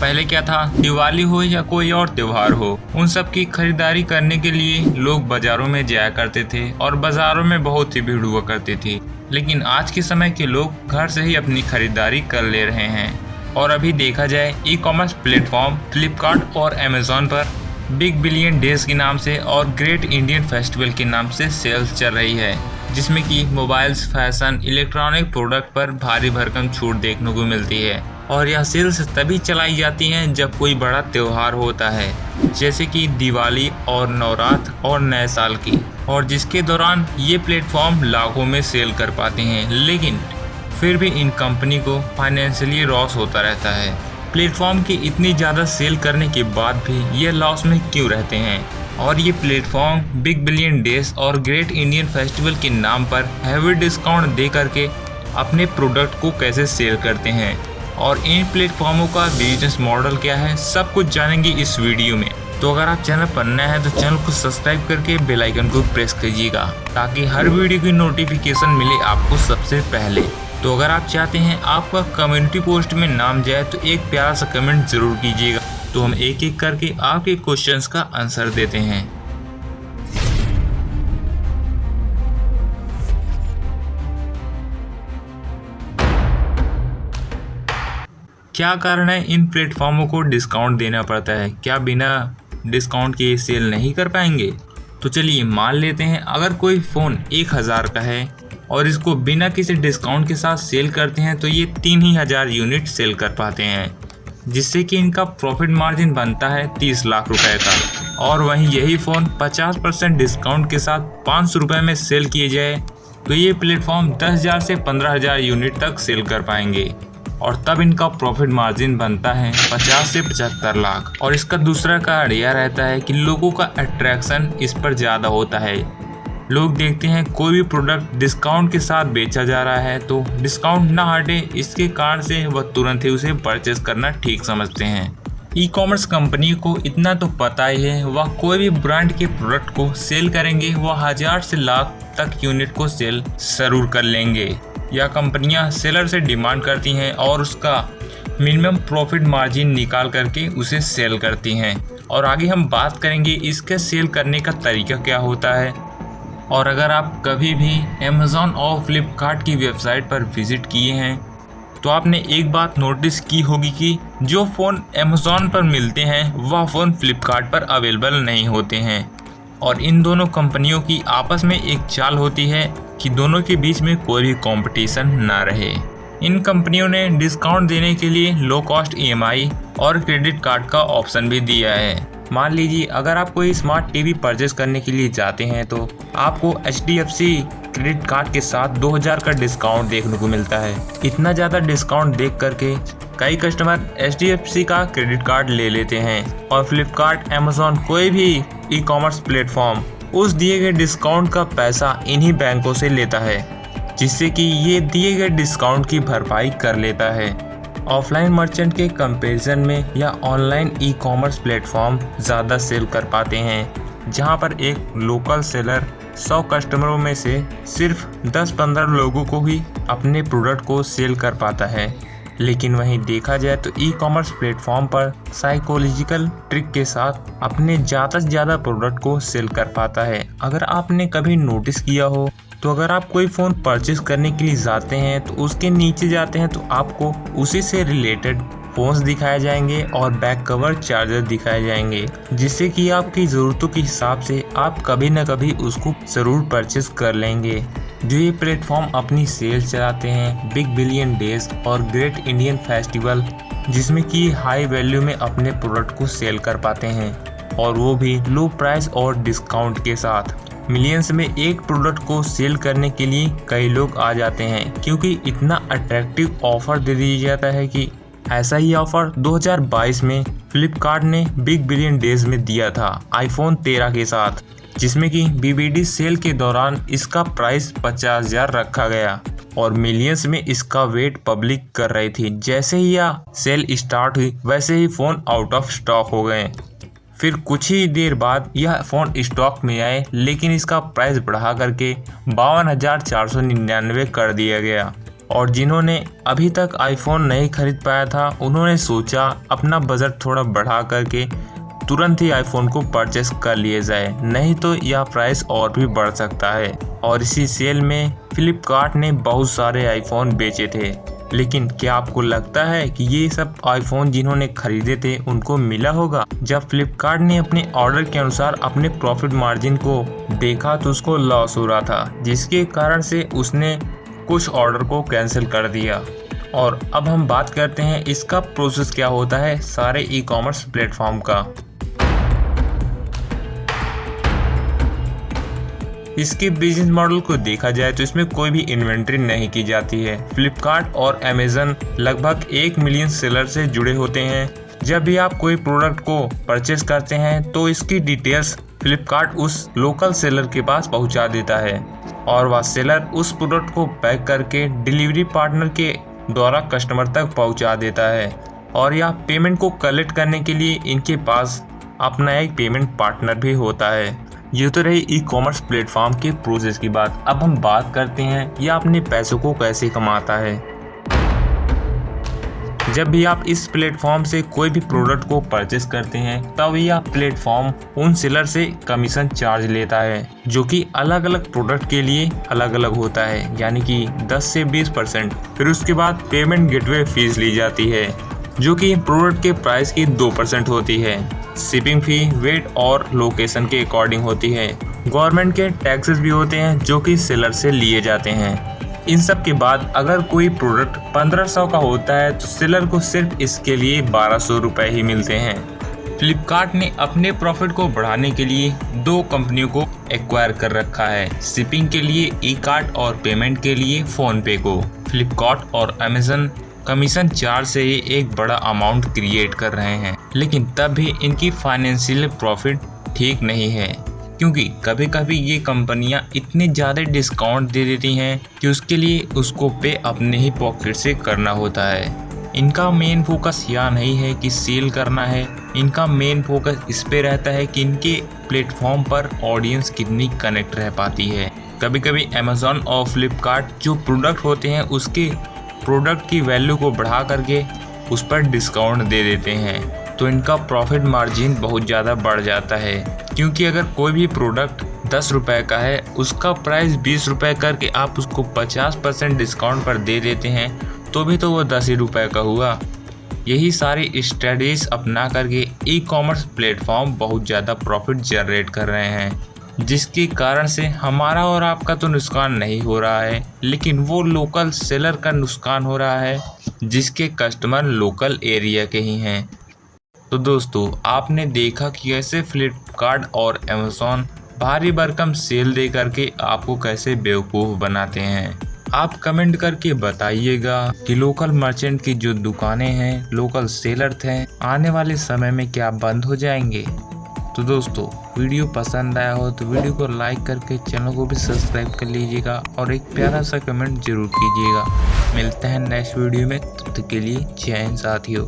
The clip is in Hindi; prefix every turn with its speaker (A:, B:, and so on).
A: पहले क्या था, दिवाली हो या कोई और त्योहार हो, उन सब की खरीदारी करने के लिए लोग बाजारों में जाया करते थे और बाजारों में बहुत सी भीड़ हुआ करती थी। लेकिन आज के समय के लोग घर से ही अपनी खरीदारी कर ले रहे हैं। और अभी देखा जाए, ई कॉमर्स प्लेटफॉर्म फ्लिपकार्ट और अमेजोन पर बिग बिलियन डेज के नाम से और ग्रेट इंडियन फेस्टिवल के नाम से सेल्स चल रही है, जिसमें कि मोबाइल्स, फैशन, इलेक्ट्रॉनिक प्रोडक्ट पर भारी भरकम छूट देखने को मिलती है। और यह सेल्स तभी चलाई जाती हैं जब कोई बड़ा त्योहार होता है, जैसे कि दिवाली और नवरात्र और नए साल की, और जिसके दौरान ये प्लेटफॉर्म लाखों में सेल कर पाते हैं। लेकिन फिर भी इन कंपनी को फाइनेंशियली लॉस होता रहता है। प्लेटफॉर्म की इतनी ज़्यादा सेल करने के बाद भी ये लॉस में क्यों रहते हैं? और ये प्लेटफॉर्म बिग बिलियन डेज और ग्रेट इंडियन फेस्टिवल के नाम पर हैवी डिस्काउंट दे करके अपने प्रोडक्ट को कैसे सेल करते हैं, और इन प्लेटफॉर्मों का बिजनेस मॉडल क्या है, सब कुछ जानेंगे इस वीडियो में। तो अगर आप चैनल पर नए हैं तो चैनल को सब्सक्राइब करके बेल आइकन को प्रेस कीजिएगा, ताकि हर वीडियो की नोटिफिकेशन मिले आपको सबसे पहले। तो अगर आप चाहते हैं आपका कम्युनिटी पोस्ट में नाम जाए तो एक प्यारा सा कमेंट जरूर कीजिएगा, तो हम एक एक करके आपके क्वेश्चंस का आंसर देते हैं। क्या कारण है इन प्लेटफॉर्मों को डिस्काउंट देना पड़ता है? क्या बिना डिस्काउंट के सेल नहीं कर पाएंगे? तो चलिए मान लेते हैं, अगर कोई फ़ोन 1000 का है और इसको बिना किसी डिस्काउंट के साथ सेल करते हैं तो ये 3000 यूनिट सेल कर पाते हैं, जिससे कि इनका प्रॉफिट मार्जिन बनता है 30 लाख रुपए का। और वहीं यही फ़ोन 50% डिस्काउंट के साथ 500 रुपये में सेल किए जाए तो ये प्लेटफॉर्म 10,000 से 15,000 यूनिट तक सेल कर पाएंगे, और तब इनका प्रॉफिट मार्जिन बनता है 50 से 75 लाख। और इसका दूसरा कारण यह रहता है कि लोगों का अट्रैक्शन इस पर ज़्यादा होता है। लोग देखते हैं कोई भी प्रोडक्ट डिस्काउंट के साथ बेचा जा रहा है तो डिस्काउंट ना हटे, इसके कारण से वह तुरंत ही उसे परचेज करना ठीक समझते हैं। ई कॉमर्स कंपनी को इतना तो पता ही है, वह कोई भी ब्रांड के प्रोडक्ट को सेल करेंगे वह 1000 से लाख तक यूनिट को सेल जरूर कर लेंगे। यह कंपनियां सेलर से डिमांड करती हैं और उसका मिनिमम प्रॉफिट मार्जिन निकाल करके उसे सेल करती हैं। और आगे हम बात करेंगे इसके सेल करने का तरीका क्या होता है। और अगर आप कभी भी अमेज़ॉन और फ्लिपकार्ट की वेबसाइट पर विज़िट किए हैं तो आपने एक बात नोटिस की होगी कि जो फ़ोन अमेज़ॉन पर मिलते हैं वह फ़ोन फ्लिपकार्ट पर अवेलेबल नहीं होते हैं। और इन दोनों कंपनियों की आपस में एक चाल होती है कि दोनों के बीच में कोई भी कंपटीशन ना रहे। इन कंपनियों ने डिस्काउंट देने के लिए लो कॉस्ट EMI और क्रेडिट कार्ड का ऑप्शन भी दिया है। मान लीजिए अगर आप कोई स्मार्ट टीवी परचेज करने के लिए जाते हैं तो आपको HDFC क्रेडिट कार्ड के साथ 2000 का डिस्काउंट देखने को मिलता है। इतना ज़्यादा डिस्काउंट देख करके कई कस्टमर HDFC का क्रेडिट कार्ड ले लेते हैं, और फ्लिपकार्ट, अमेज़ॉन, कोई भी ई कॉमर्स प्लेटफॉर्म उस दिए गए डिस्काउंट का पैसा इन्हीं बैंकों से लेता है, जिससे कि ये दिए गए डिस्काउंट की भरपाई कर लेता है। ऑफलाइन मर्चेंट के कंपैरिजन में या ऑनलाइन ई कॉमर्स प्लेटफॉर्म ज़्यादा सेल कर पाते हैं, जहां पर एक लोकल सेलर 100 कस्टमरों में से सिर्फ 10-15 लोगों को ही अपने प्रोडक्ट को सेल कर पाता है। लेकिन वहीं देखा जाए तो ई कॉमर्स प्लेटफॉर्म पर साइकोलॉजिकल ट्रिक के साथ अपने ज़्यादा से ज़्यादा प्रोडक्ट को सेल कर पाता है। अगर आपने कभी नोटिस किया हो तो अगर आप कोई फ़ोन परचेज करने के लिए जाते हैं तो उसके नीचे जाते हैं तो आपको उसी से रिलेटेड फ़ोन्स दिखाए जाएंगे और बैक कवर, चार्जर दिखाए जाएंगे, जिससे कि आपकी ज़रूरतों के हिसाब से आप कभी ना कभी उसको ज़रूर परचेज कर लेंगे। जो ये प्लेटफॉर्म अपनी सेल चलाते हैं बिग बिलियन डेज और ग्रेट इंडियन फेस्टिवल, जिसमें कि हाई वैल्यू में अपने प्रोडक्ट को सेल कर पाते हैं, और वो भी लो प्राइस और डिस्काउंट के साथ। मिलियंस में एक प्रोडक्ट को सेल करने के लिए कई लोग आ जाते हैं, क्योंकि इतना अट्रैक्टिव ऑफर दे दिया जाता है कि ऐसा ही ऑफर 2022 में फ्लिपकार्ट ने बिग बिलियन डेज में दिया था iPhone 13 के साथ, जिसमें कि BBD सेल के दौरान इसका प्राइस 50,000 रखा गया और मिलियंस में इसका वेट पब्लिक कर रही थी। जैसे ही यह सेल स्टार्ट हुई वैसे ही फ़ोन आउट ऑफ स्टॉक हो गए। फिर कुछ ही देर बाद यह फ़ोन स्टॉक में आए, लेकिन इसका प्राइस बढ़ा करके 52,499 कर दिया गया। और जिन्होंने अभी तक आईफोन नहीं खरीद पाया था उन्होंने सोचा अपना बजट थोड़ा बढ़ा करके तुरंत ही आईफोन को परचेस कर लिए जाए, नहीं तो यह प्राइस और भी बढ़ सकता है। और इसी सेल में फ्लिपकार्ट ने बहुत सारे आईफोन बेचे थे। लेकिन क्या आपको लगता है कि ये सब आईफोन जिन्होंने खरीदे थे उनको मिला होगा? जब फ्लिपकार्ट ने अपने ऑर्डर के अनुसार अपने प्रॉफिट मार्जिन को देखा तो उसको लॉस हो रहा था, जिसके कारण से उसने कुछ ऑर्डर को कैंसिल कर दिया। और अब हम बात करते हैं इसका प्रोसेस क्या होता है सारे ई कॉमर्स प्लेटफॉर्म का। इसके बिजनेस मॉडल को देखा जाए तो इसमें कोई भी इन्वेंट्री नहीं की जाती है। फ्लिपकार्ट और अमेज़न लगभग 1 मिलियन सेलर से जुड़े होते हैं। जब भी आप कोई प्रोडक्ट को परचेस करते हैं तो इसकी डिटेल्स फ्लिपकार्ट उस लोकल सेलर के पास पहुंचा देता है और वह सेलर उस प्रोडक्ट को पैक करके डिलीवरी पार्टनर के द्वारा कस्टमर तक पहुंचा देता है। और यह पेमेंट को कलेक्ट करने के लिए इनके पास अपना एक पेमेंट पार्टनर भी होता है। ये तो रही ई कॉमर्स प्लेटफॉर्म के प्रोसेस की बात। अब हम बात करते हैं यह अपने पैसों को कैसे कमाता है। जब भी आप इस प्लेटफॉर्म से कोई भी प्रोडक्ट को परचेस करते हैं तब यह प्लेटफॉर्म उन सेलर से कमीशन चार्ज लेता है, जो कि अलग अलग प्रोडक्ट के लिए अलग अलग होता है, यानी कि 10 से 20%। फिर उसके बाद पेमेंट गेटवे फीस ली जाती है, जो कि प्रोडक्ट के प्राइस की 2% होती है। शिपिंग फी वेट और लोकेशन के अकॉर्डिंग होती है। गवर्नमेंट के टैक्सेस भी होते हैं जो कि सेलर से लिए जाते हैं। इन सब के बाद अगर कोई प्रोडक्ट 1500 का होता है तो सेलर को सिर्फ इसके लिए 1200 रुपये ही मिलते हैं। फ्लिपकार्ट ने अपने प्रॉफिट को बढ़ाने के लिए 2 कंपनियों को एक्वायर कर रखा है, शिपिंग के लिए ई कार्ट और पेमेंट के लिए फ़ोन पे को। फ्लिपकार्ट और अमेज़न कमीशन चार्ज से ही एक बड़ा अमाउंट क्रिएट कर रहे हैं, लेकिन तब भी इनकी फाइनेंशियल प्रॉफिट ठीक नहीं है, क्योंकि कभी कभी ये कंपनियां इतने ज़्यादा डिस्काउंट दे देती हैं कि उसके लिए उसको पे अपने ही पॉकेट से करना होता है। इनका मेन फोकस यह नहीं है कि सेल करना है, इनका मेन फोकस इस पे रहता है कि इनके प्लेटफॉर्म पर ऑडियंस कितनी कनेक्ट रह पाती है। कभी कभी अमेज़ॉन और फ्लिपकार्ट जो प्रोडक्ट होते हैं उसके प्रोडक्ट की वैल्यू को बढ़ा करके उस पर डिस्काउंट दे देते हैं, तो इनका प्रॉफिट मार्जिन बहुत ज़्यादा बढ़ जाता है। क्योंकि अगर कोई भी प्रोडक्ट 10 रुपये का है उसका प्राइस 20 रुपये करके आप उसको 50% डिस्काउंट पर दे देते हैं तो भी तो वो 10 ही रुपये का हुआ। यही सारी स्ट्रेटजीज अपना करके ई कॉमर्स प्लेटफॉर्म बहुत ज़्यादा प्रॉफिट जनरेट कर रहे हैं, जिसके कारण से हमारा और आपका तो नुकसान नहीं हो रहा है, लेकिन वो लोकल सेलर का नुकसान हो रहा है जिसके कस्टमर लोकल एरिया के ही हैं। तो दोस्तों, आपने देखा कि कैसे फ्लिपकार्ट और अमेज़ॉन भारी भरकम सेल दे करके आपको कैसे बेवकूफ़ बनाते हैं। आप कमेंट करके बताइएगा कि लोकल मर्चेंट की जो दुकानें हैं, लोकल सेलर थे, आने वाले समय में क्या बंद हो जाएंगे। तो दोस्तों, वीडियो पसंद आया हो तो वीडियो को लाइक करके चैनल को भी सब्सक्राइब कर लीजिएगा और एक प्यारा सा कमेंट जरूर कीजिएगा। मिलते हैं नेक्स्ट वीडियो में, तब तक के लिए जय हिंद साथियों।